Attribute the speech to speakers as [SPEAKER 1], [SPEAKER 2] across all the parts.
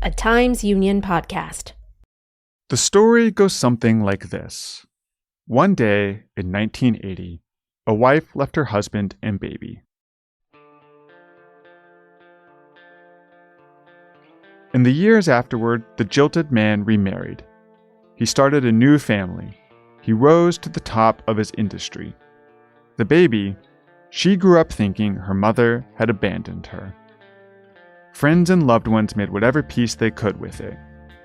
[SPEAKER 1] a Times Union podcast.
[SPEAKER 2] The story goes something like this. One day in 1980, a wife left her husband and baby. In the years afterward, the jilted man remarried. He started a new family. He rose to the top of his industry. The baby, she grew up thinking her mother had abandoned her. Friends and loved ones made whatever peace they could with it.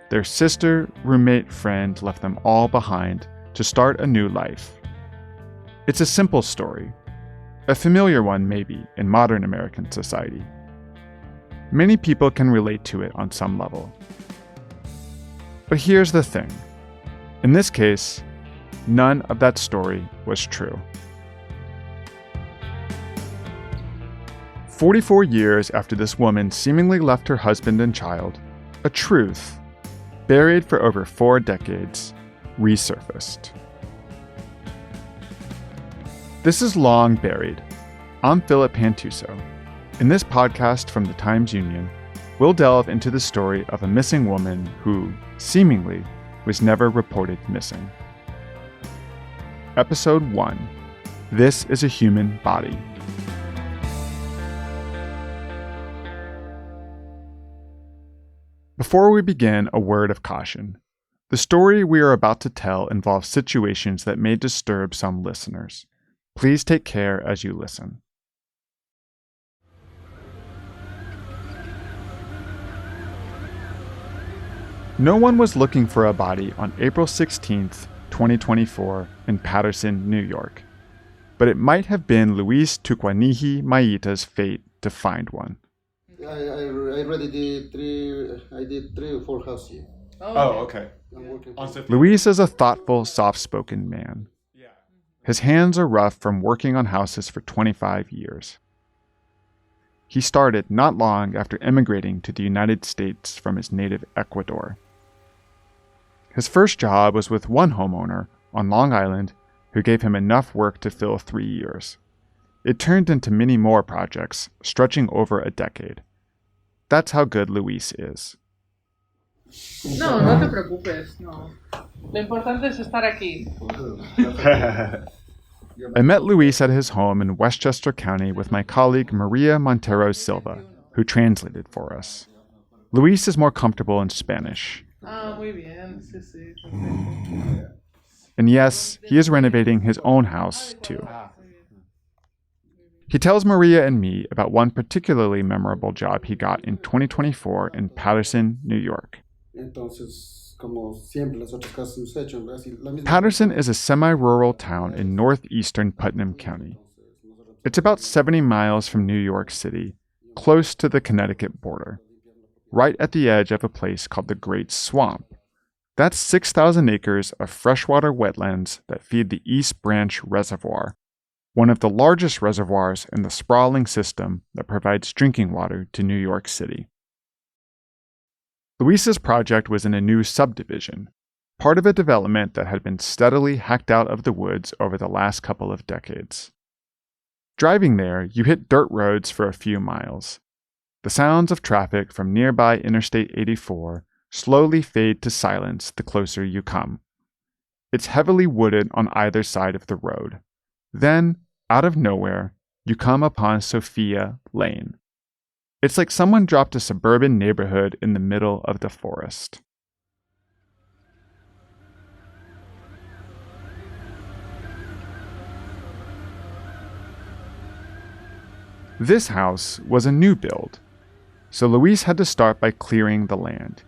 [SPEAKER 2] Their sister, roommate, friend left them all behind to start a new life. It's a simple story, a familiar one maybe in modern American society. Many people can relate to it on some level. But here's the thing. In this case, none of that story was true. 44 years after this woman seemingly left her husband and child, a truth, buried for over 4 decades, resurfaced. This is Long Buried. I'm Philip Pantuso. In this podcast from the Times Union, we'll delve into the story of a missing woman who, seemingly, was never reported missing. Episode 1. This is a Human Body. Before we begin, a word of caution. The story we are about to tell involves situations that may disturb some listeners. Please take care as you listen. No one was looking for a body on April 16th, 2024 in Paterson, New York. But it might have been Luis Tukwanihi Maita's fate to find one.
[SPEAKER 3] I already did three or four houses.
[SPEAKER 2] Oh, okay.
[SPEAKER 3] I'm working.
[SPEAKER 2] Luis is a thoughtful, soft-spoken man. His hands are rough from working on houses for 25 years. He started not long after immigrating to the United States from his native Ecuador. His first job was with one homeowner on Long Island who gave him enough work to fill 3 years. It turned into many more projects, stretching over a decade. That's how good Luis is.
[SPEAKER 4] No, no te preocupes, no. Lo importante es estar aquí.
[SPEAKER 2] I met Luis at his home in Westchester County with my colleague Maria Montero Silva, who translated for us. Luis is more comfortable in Spanish.
[SPEAKER 4] Muy bien, sí, sí. Perfecto.
[SPEAKER 2] And yes, he is renovating his own house, too. He tells Maria and me about one particularly memorable job he got in 2024 in Paterson, New York. Paterson is a semi-rural town in northeastern Putnam County. It's about 70 miles from New York City, close to the Connecticut border, right at the edge of a place called the Great Swamp. That's 6,000 acres of freshwater wetlands that feed the East Branch Reservoir, one of the largest reservoirs in the sprawling system that provides drinking water to New York City. Luis's project was in a new subdivision, part of a development that had been steadily hacked out of the woods over the last couple of decades. Driving there, you hit dirt roads for a few miles. The sounds of traffic from nearby Interstate 84 slowly fade to silence the closer you come. It's heavily wooded on either side of the road. Then, out of nowhere, you come upon Sophia Lane. It's like someone dropped a suburban neighborhood in the middle of the forest. This house was a new build, so Luis had to start by clearing the land.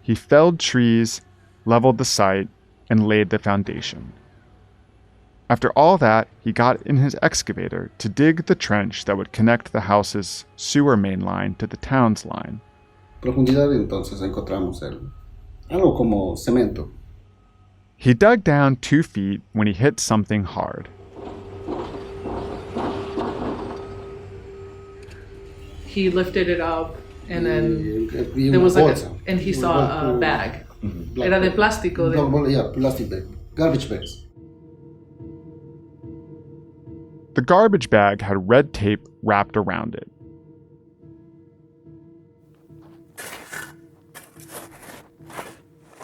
[SPEAKER 2] He felled trees, leveled the site, and laid the foundation. After all that, he got in his excavator to dig the trench that would connect the house's sewer main line to the town's line.
[SPEAKER 3] Profundidad, entonces encontramos algo como cemento.
[SPEAKER 2] He dug down 2 feet when he hit something hard.
[SPEAKER 4] He lifted it up and then there was and he saw a bag. Era de plástico.
[SPEAKER 3] Plastic bag. Garbage bags.
[SPEAKER 2] The garbage bag had red tape wrapped around it.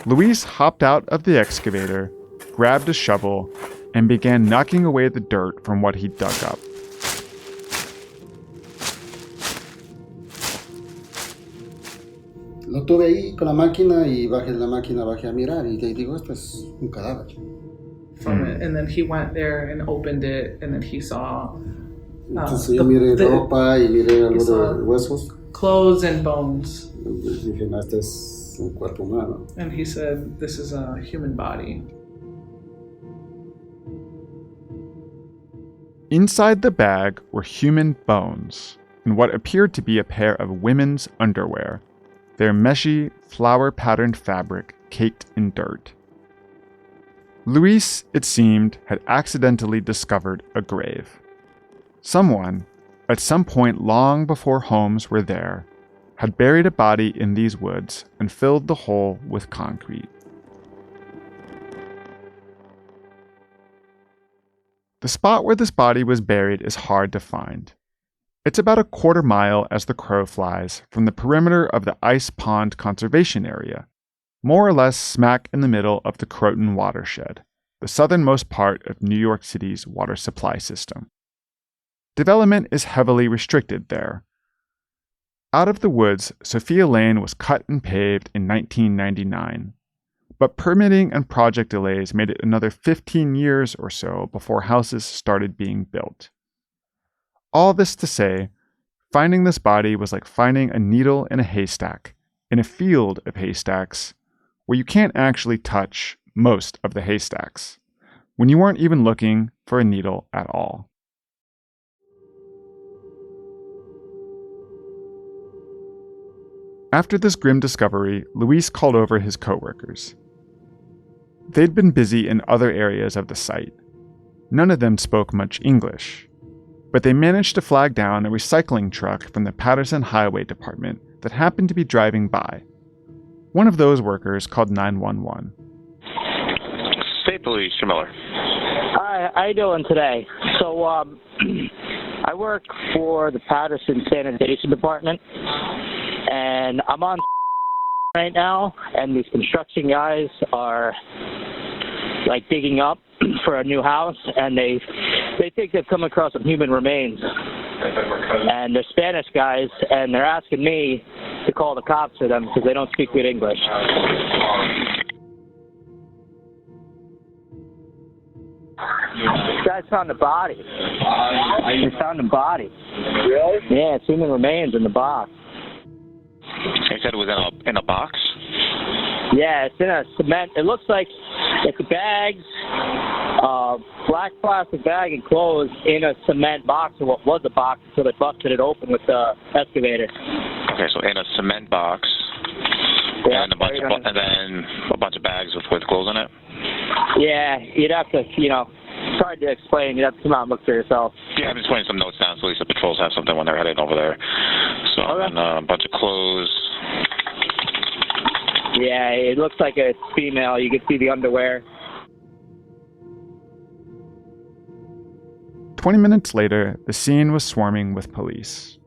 [SPEAKER 2] Luis hopped out of the excavator, grabbed a shovel, and began knocking away the dirt from what he dug up.
[SPEAKER 3] Lo tuve ahí con la máquina y bajé de la máquina, bajé a mirar y digo, esto es un cadáver.
[SPEAKER 4] From it, and then he went there and opened it, and then he saw
[SPEAKER 3] Entonces yo miré ropa y miré algo de huesos.
[SPEAKER 4] Clothes and bones.
[SPEAKER 3] Dije, no, este es un cuerpo humano.
[SPEAKER 4] And he said, this is a human body.
[SPEAKER 2] Inside the bag were human bones and what appeared to be a pair of women's underwear, their meshy, flower-patterned fabric caked in dirt. Luis, it seemed, had accidentally discovered a grave. Someone, at some point long before homes were there, had buried a body in these woods and filled the hole with concrete. The spot where this body was buried is hard to find. It's about a quarter mile as the crow flies from the perimeter of the Ice Pond Conservation Area, more or less smack in the middle of the Croton watershed, the southernmost part of New York City's water supply system. Development is heavily restricted there. Out of the woods, Sophia Lane was cut and paved in 1999, but permitting and project delays made it another 15 years or so before houses started being built. All this to say, finding this body was like finding a needle in a haystack, in a field of haystacks, where you can't actually touch most of the haystacks, when you weren't even looking for a needle at all. After this grim discovery, Luis called over his coworkers. They'd been busy in other areas of the site. None of them spoke much English, but they managed to flag down a recycling truck from the Patterson Highway Department that happened to be driving by. One of those workers called 911.
[SPEAKER 5] State Police, Miller.
[SPEAKER 6] Hi, how you doing today? So, I work for the Patterson Sanitation Department, and I'm on right now, and these construction guys are like digging up for a new house, and they think they've come across some human remains, and they're Spanish guys, and they're asking me to call the cops for them because they don't speak good English. This guys found a body. They found a body. Really? Yeah, it's human remains in the box.
[SPEAKER 5] They said it was in a box?
[SPEAKER 6] Yeah, it's in a cement. It looks like it's a bag, black plastic bag enclosed in a cement box, or what was a box, until they busted it open with the excavator.
[SPEAKER 5] Okay, so in a cement box,
[SPEAKER 6] yeah,
[SPEAKER 5] and then a bunch of bags with clothes in it? Yeah,
[SPEAKER 6] you'd have to, it's hard to explain. You'd have to come out and look for yourself.
[SPEAKER 5] Yeah, I'm just putting some notes down so at least the patrols have something when they're heading over there. So, okay. And a bunch of clothes.
[SPEAKER 6] Yeah, it looks like a female. You can see the underwear.
[SPEAKER 2] 20 minutes later, the scene was swarming with police.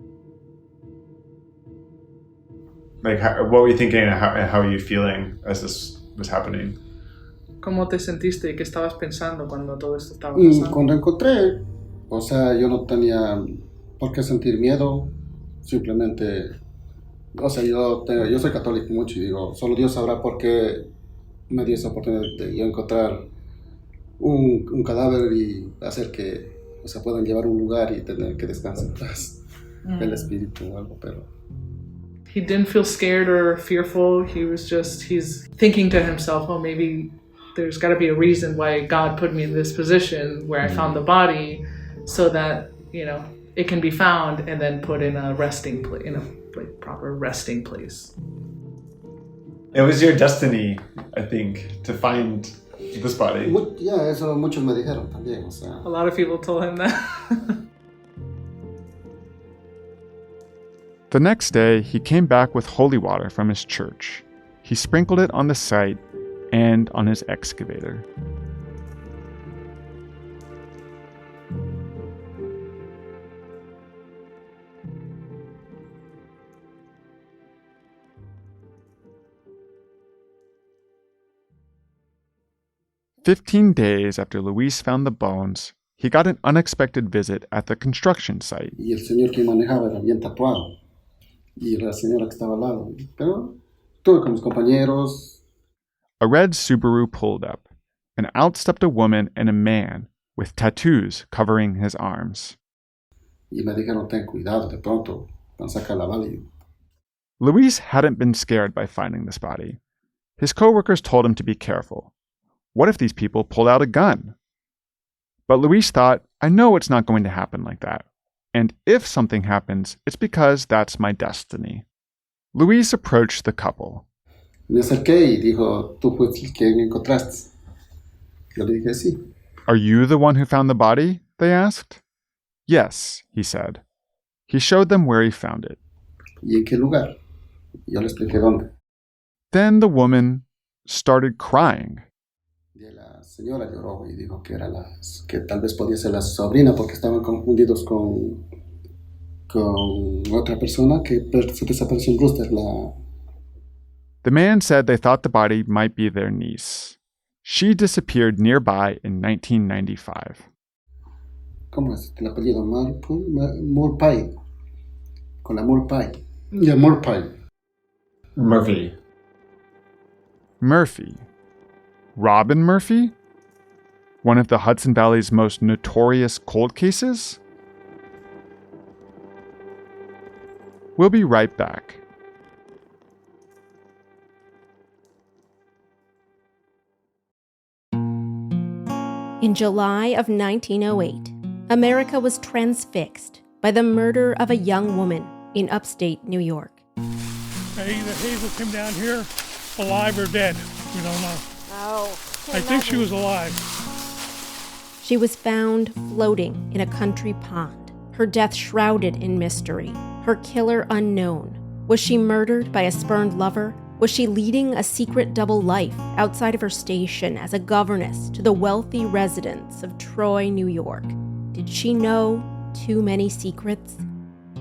[SPEAKER 7] Like, what were you thinking and how were you feeling as this was happening?
[SPEAKER 4] ¿Cómo te sentiste y qué estabas pensando cuando todo esto estaba pasando?
[SPEAKER 3] Cuando encontré, o sea, yo no tenía por qué sentir miedo, simplemente, o sea, yo soy católico mucho y digo, solo Dios sabrá por qué me dio esa oportunidad de yo encontrar un cadáver y hacer que, o sea, puedan llevar a un lugar y tener que descansar en paz, el espíritu o algo, pero...
[SPEAKER 4] He didn't feel scared or fearful. He's thinking to himself, oh, maybe there's got to be a reason why God put me in this position where I found the body so that, it can be found and then put in a resting place, in a proper resting place.
[SPEAKER 7] It was your destiny, I think, to find this body.
[SPEAKER 3] Yeah, eso muchos me dijeron también, o sea.
[SPEAKER 4] A lot of people told him that.
[SPEAKER 2] The next day, he came back with holy water from his church. He sprinkled it on the site and on his excavator. 15 days after Luis found the bones, he got an unexpected visit at the construction site.
[SPEAKER 3] Y el señor que manejaba era bien tatuado. Y la señora que estaba al lado. Pero estuve con mis compañeros.
[SPEAKER 2] A red Subaru pulled up, and out stepped a woman and a man with tattoos covering his arms.
[SPEAKER 3] Y me dijeron, ten cuidado, de pronto van a sacar la bala.
[SPEAKER 2] Luis hadn't been scared by finding this body. His coworkers told him to be careful. What if these people pulled out a gun? But Luis thought, I know it's not going to happen like that. And if something happens, it's because that's my destiny. Luis approached the couple.
[SPEAKER 3] Me acerqué y dijo, ¿tú fuiste el que me encontraste? Yo le dije, sí.
[SPEAKER 2] Are you the one who found the body? They asked. Yes, he said. He showed them where he found it.
[SPEAKER 3] ¿Y en qué lugar? Yo le expliqué dónde.
[SPEAKER 2] Then the woman started crying.
[SPEAKER 3] Y la señora lloró y dijo que que tal vez podía ser la sobrina porque estaban confundidos con otra persona que se desapareció en Brewster.
[SPEAKER 2] The man said they thought the body might be their niece. She disappeared nearby in 1995.
[SPEAKER 3] ¿Cómo es el apellido? Mulpay. Con la Mulpay. Yeah, Mulpay.
[SPEAKER 7] Murphy.
[SPEAKER 2] Murphy. Robin Murphy? One of the Hudson Valley's most notorious cold cases? We'll be right back.
[SPEAKER 1] In July of 1908, America was transfixed by the murder of a young woman in upstate New York.
[SPEAKER 8] Either Hazel came down here alive or dead. We don't know.
[SPEAKER 9] Oh.
[SPEAKER 8] I think she was alive.
[SPEAKER 1] She was found floating in a country pond, her death shrouded in mystery, her killer unknown. Was she murdered by a spurned lover? Was she leading a secret double life outside of her station as a governess to the wealthy residents of Troy, New York? Did she know too many secrets?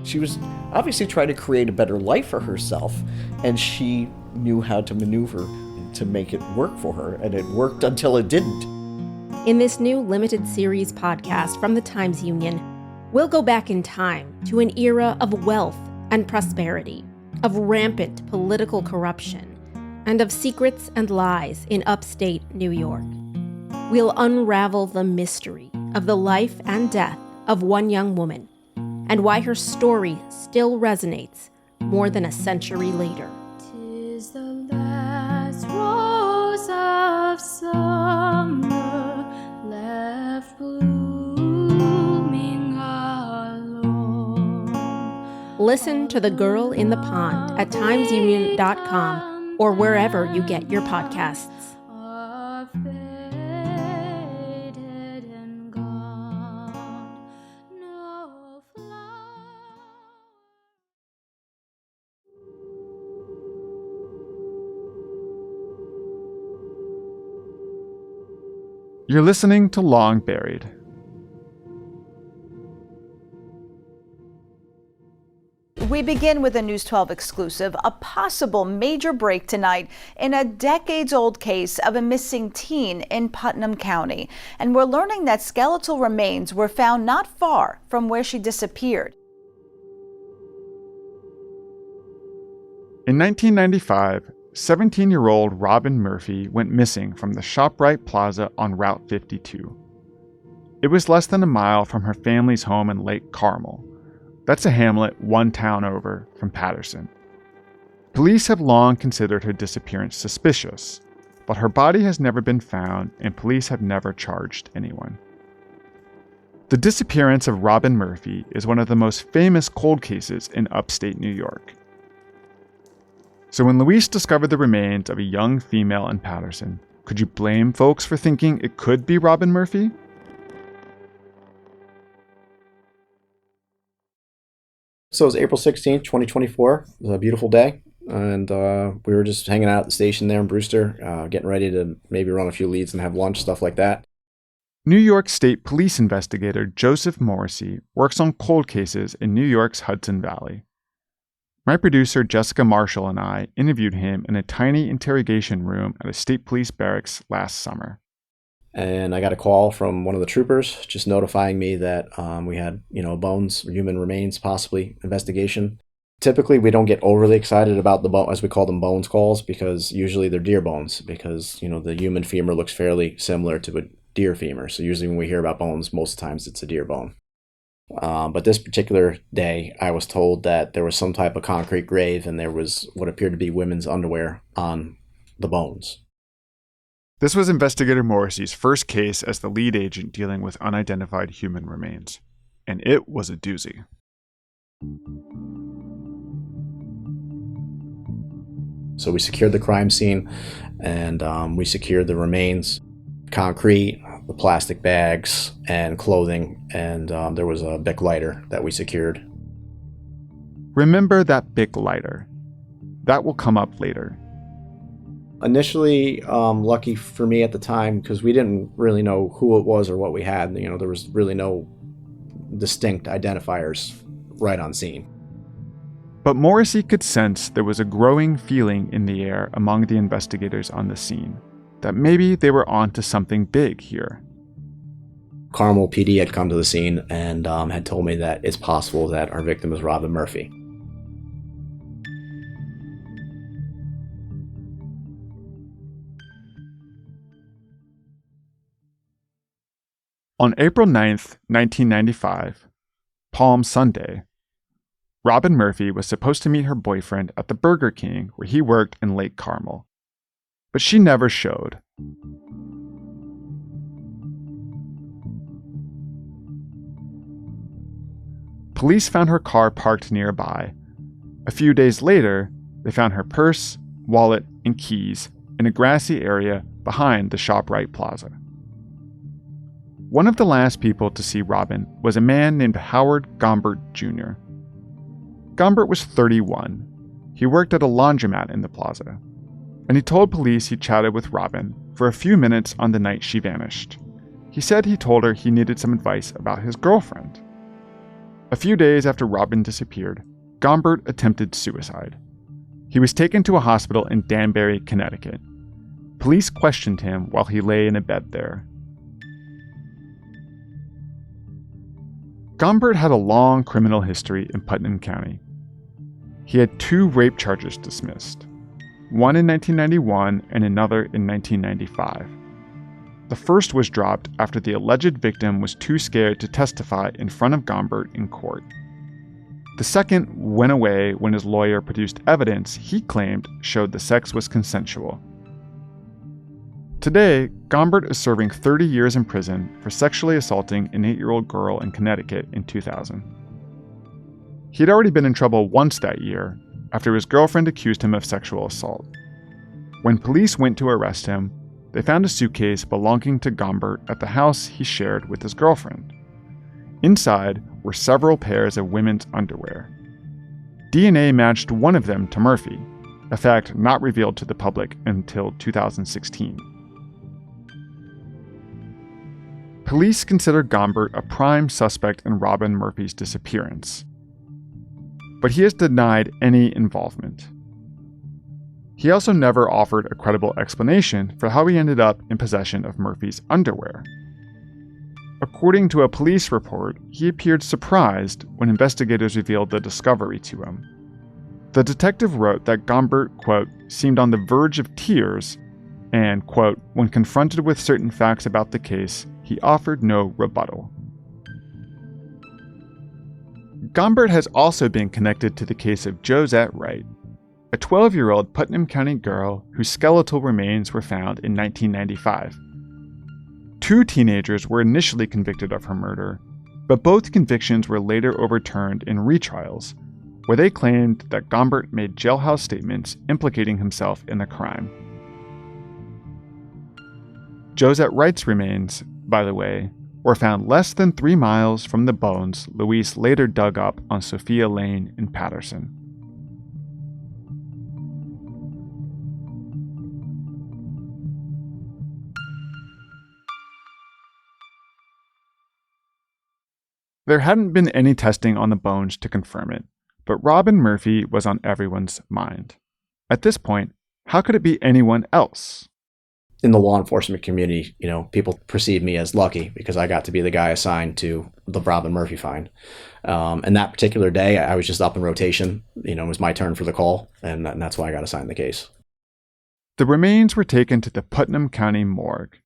[SPEAKER 10] She was obviously trying to create a better life for herself, and she knew how to maneuver to make it work for her, and it worked until it didn't.
[SPEAKER 1] In this new limited series podcast from the Times Union, we'll go back in time to an era of wealth and prosperity, of rampant political corruption, and of secrets and lies in upstate New York. We'll unravel the mystery of the life and death of one young woman, and why her story still resonates more than a century later.
[SPEAKER 9] 'Tis the last rose of summer left blooming alone.
[SPEAKER 1] Listen to The Girl in the Pond at timesunion.com or wherever you get your podcasts.
[SPEAKER 2] You're listening to Long Buried.
[SPEAKER 11] We begin with a News 12 exclusive, a possible major break tonight in a decades-old case of a missing teen in Putnam County. And we're learning that skeletal remains were found not far from where she disappeared.
[SPEAKER 2] In 1995, 17-year-old Robin Murphy went missing from the ShopRite Plaza on Route 52. It was less than a mile from her family's home in Lake Carmel. That's a hamlet one town over from Patterson. Police have long considered her disappearance suspicious, but her body has never been found and police have never charged anyone. The disappearance of Robin Murphy is one of the most famous cold cases in upstate New York. So when Luis discovered the remains of a young female in Patterson, could you blame folks for thinking it could be Robin Murphy?
[SPEAKER 12] So it was April 16th, 2024. It was a beautiful day, and we were just hanging out at the station there in Brewster, getting ready to maybe run a few leads and have lunch, stuff like that.
[SPEAKER 2] New York State Police investigator Joseph Morrissey works on cold cases in New York's Hudson Valley. My producer Jessica Marshall and I interviewed him in a tiny interrogation room at a state police barracks last summer.
[SPEAKER 12] And I got a call from one of the troopers just notifying me that we had, bones, human remains possibly investigation. Typically, we don't get overly excited about the bone, as we call them, bones calls, because usually they're deer bones, because, the human femur looks fairly similar to a deer femur. So usually when we hear about bones, most of the times it's a deer bone. But this particular day, I was told that there was some type of concrete grave and there was what appeared to be women's underwear on the bones.
[SPEAKER 2] This was Investigator Morrissey's first case as the lead agent dealing with unidentified human remains. And it was a doozy.
[SPEAKER 12] So we secured the crime scene, and we secured the remains, concrete, the plastic bags, and clothing, and there was a Bic lighter that we secured.
[SPEAKER 2] Remember that Bic lighter. That will come up later.
[SPEAKER 12] Initially, lucky for me at the time, because we didn't really know who it was or what we had. There was really no distinct identifiers right on scene.
[SPEAKER 2] But Morrissey could sense there was a growing feeling in the air among the investigators on the scene, that maybe they were on to something big here.
[SPEAKER 12] Carmel PD had come to the scene and had told me that it's possible that our victim is Robin Murphy.
[SPEAKER 2] On April 9th, 1995, Palm Sunday, Robin Murphy was supposed to meet her boyfriend at the Burger King where he worked in Lake Carmel. But she never showed. Police found her car parked nearby. A few days later, they found her purse, wallet, and keys in a grassy area behind the ShopRite Plaza. One of the last people to see Robin was a man named Howard Gombert Jr. Gombert was 31. He worked at a laundromat in the plaza, and he told police he chatted with Robin for a few minutes on the night she vanished. He said he told her he needed some advice about his girlfriend. A few days after Robin disappeared, Gombert attempted suicide. He was taken to a hospital in Danbury, Connecticut. Police questioned him while he lay in a bed there. Gombert had a long criminal history in Putnam County. He had 2 rape charges dismissed, one in 1991 and another in 1995. The first was dropped after the alleged victim was too scared to testify in front of Gombert in court. The second went away when his lawyer produced evidence he claimed showed the sex was consensual. Today, Gombert is serving 30 years in prison for sexually assaulting an 8-year-old girl in Connecticut in 2000. He had already been in trouble once that year after his girlfriend accused him of sexual assault. When police went to arrest him, they found a suitcase belonging to Gombert at the house he shared with his girlfriend. Inside were several pairs of women's underwear. DNA matched one of them to Murphy, a fact not revealed to the public until 2016. Police consider Gombert a prime suspect in Robin Murphy's disappearance, but he has denied any involvement. He also never offered a credible explanation for how he ended up in possession of Murphy's underwear. According to a police report, he appeared surprised when investigators revealed the discovery to him. The detective wrote that Gombert, quote, seemed on the verge of tears and, quote, when confronted with certain facts about the case, he offered no rebuttal. Gombert has also been connected to the case of Josette Wright, a 12-year-old Putnam County girl whose skeletal remains were found in 1995. 2 teenagers were initially convicted of her murder, but both convictions were later overturned in retrials, where they claimed that Gombert made jailhouse statements implicating himself in the crime. Josette Wright's remains, by the way, were found less than 3 miles from the bones Louise later dug up on Sophia Lane in Patterson. There hadn't been any testing on the bones to confirm it, but Robin Murphy was on everyone's mind. At this point, how could it be anyone else?
[SPEAKER 12] in the law enforcement community, people perceive me as lucky because I got to be the guy assigned to the Robin Murphy find. And that particular day, I was just up in rotation. It was my turn for the call, and that's why I got assigned the case.
[SPEAKER 2] The remains were taken to the Putnam County morgue.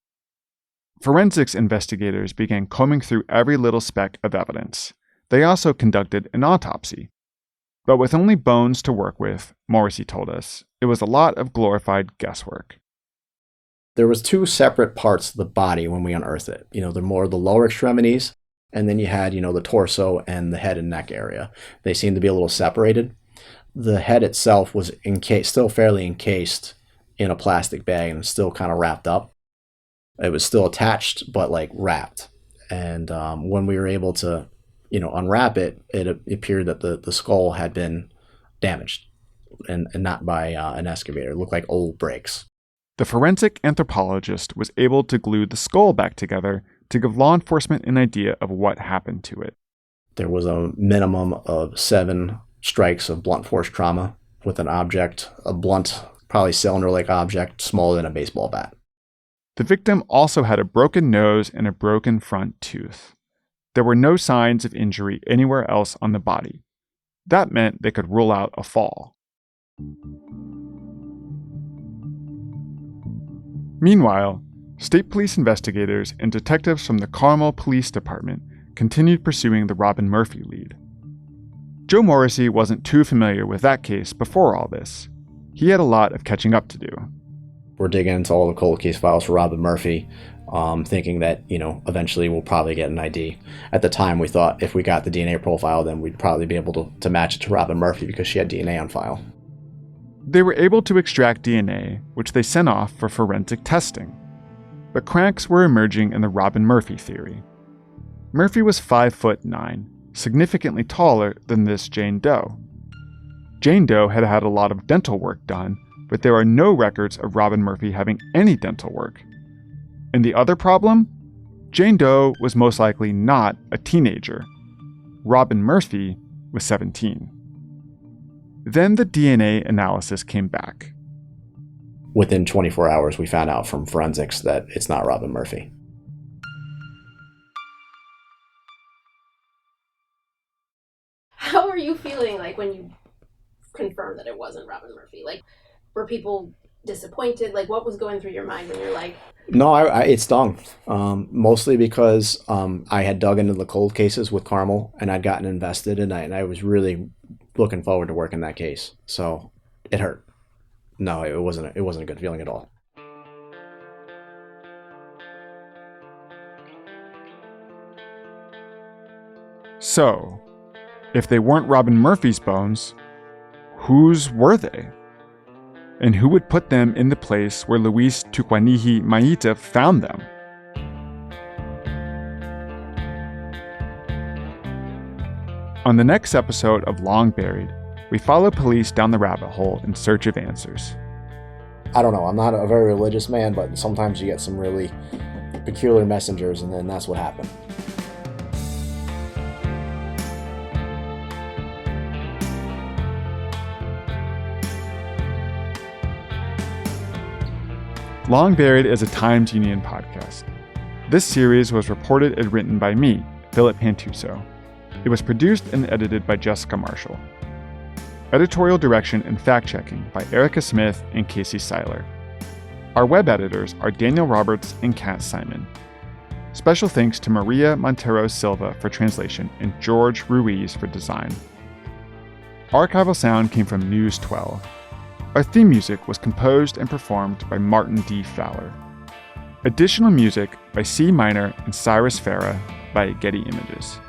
[SPEAKER 2] Forensics investigators began combing through every little speck of evidence. They also conducted an autopsy. But with only bones to work with, Morrissey told us, it was a lot of glorified guesswork.
[SPEAKER 12] There was 2 separate parts of the body when we unearthed it. The more the lower extremities, and then you had, the torso and the head and neck area. They seemed to be a little separated. The head itself was still fairly encased in a plastic bag and still kind of wrapped up. It was still attached, but like wrapped. And when we were able to, unwrap it, it appeared that the skull had been damaged and not by an excavator. It looked like old bricks.
[SPEAKER 2] The forensic anthropologist was able to glue the skull back together to give law enforcement an idea of what happened to it.
[SPEAKER 12] There was a minimum of 7 strikes of blunt force trauma with an object, a blunt, probably cylinder-like object, smaller than a baseball bat.
[SPEAKER 2] The victim also had a broken nose and a broken front tooth. There were no signs of injury anywhere else on the body. That meant they could rule out a fall. Meanwhile, state police investigators and detectives from the Carmel Police Department continued pursuing the Robin Murphy lead. Joe Morrissey wasn't too familiar with that case before all this. He had a lot of catching up to do.
[SPEAKER 12] We're digging into all the cold case files for Robin Murphy, thinking that, eventually we'll probably get an ID. At the time, we thought if we got the DNA profile, then we'd probably be able to match it to Robin Murphy because she had DNA on file.
[SPEAKER 2] They were able to extract DNA, which they sent off for forensic testing. But cracks were emerging in the Robin Murphy theory. Murphy was 5'9", significantly taller than this Jane Doe. Jane Doe had had a lot of dental work done, but there are no records of Robin Murphy having any dental work. And the other problem? Jane Doe was most likely not a teenager. Robin Murphy was 17. Then the DNA analysis came back.
[SPEAKER 12] Within 24 hours, we found out from forensics that it's not Robin Murphy.
[SPEAKER 1] How were you feeling when you confirmed that it wasn't Robin Murphy? Were people disappointed? What was going through your mind when you're like...
[SPEAKER 12] No, it stung. Mostly because I had dug into the cold cases with Carmel and I'd gotten invested and I was really looking forward to working that case. So it hurt. No, it wasn't a good feeling at all.
[SPEAKER 2] So, if they weren't Robin Murphy's bones, whose were they? And who would put them in the place where Luis Tukwanihi Maita found them? On the next episode of Long Buried, we follow police down the rabbit hole in search of answers.
[SPEAKER 12] I don't know, I'm not a very religious man, but sometimes you get some really peculiar messengers, and then that's what happened.
[SPEAKER 2] Long Buried is a Times Union podcast. This series was reported and written by me, Philip Pantuso. It was produced and edited by Jessica Marshall. Editorial direction and fact-checking by Erica Smith and Casey Seiler. Our web editors are Daniel Roberts and Kat Simon. Special thanks to Maria Montero Silva for translation and George Ruiz for design. Archival sound came from News 12. Our theme music was composed and performed by Martin D. Fowler. Additional music by C. Minor and Cyrus Farah by Getty Images.